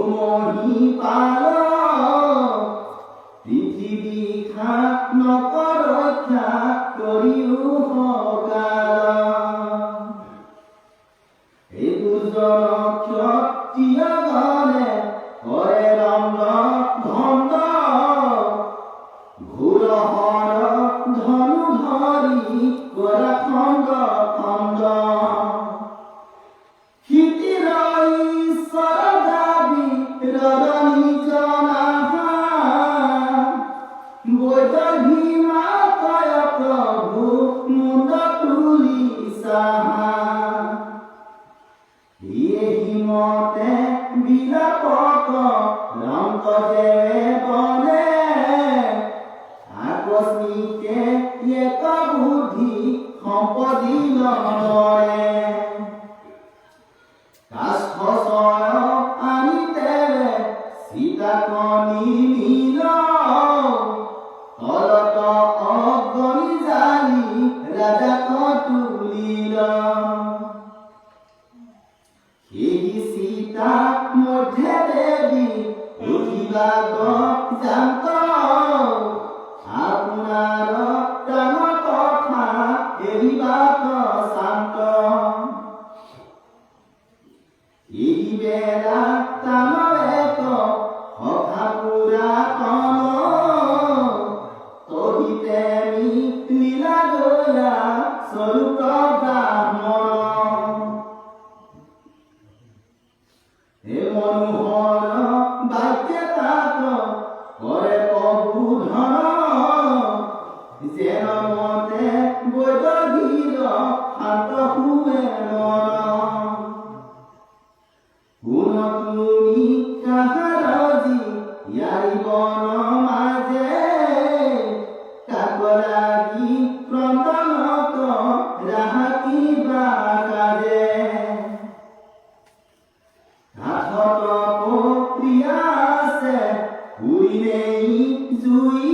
মহিপাল পৃথিৱী খাত নকৰক্ষা কৰিও সকাল এই দুজন ক্ষত্ৰিয়গণে কৰে ৰণ্ড ভণ্ড ঘোৰহৰ ধনু ধৰি কৰা খণ্ড খণ্ড ক্ষিতিৰ ঈশ্বৰ দাবী নিজ নাহা বৈদ ভীমা কয় প্ৰভু মুণ্ড তুলি চাহা হিমতে বিলাপক ৰন্ত যে বনে আকস্মিকে এক বুদ্ধি সম্পদি লৰে কাষ্ঠচয় আনিতেৰে সীতাকণি নীল তলত অগ্নি জালি ৰাজাক তুলিল সেই সীতা মধ্যে দেৱী উঠিবা জান্ত আপোনাৰ প্ৰাণ কথা এৰিবাক শান্ত এই বেলা তানৰ এক সখা পুৰাতন তহিতে লীলা গয়া স্বৰূপ ব্ৰাহ্মণ হে মনোহৰ বাক্যতাত কৰে প্ৰবোধন যেন মতে বৈদ ধীৰ শান্ত শুৱে শুন তুমি কাহাৰজি ইয়াৰি বন মাজে কাক লাগি ক্ৰন্দনত ৰাহা কিবা কাজে কাঠত প্ৰিয়া আছে উৰিলেই জুই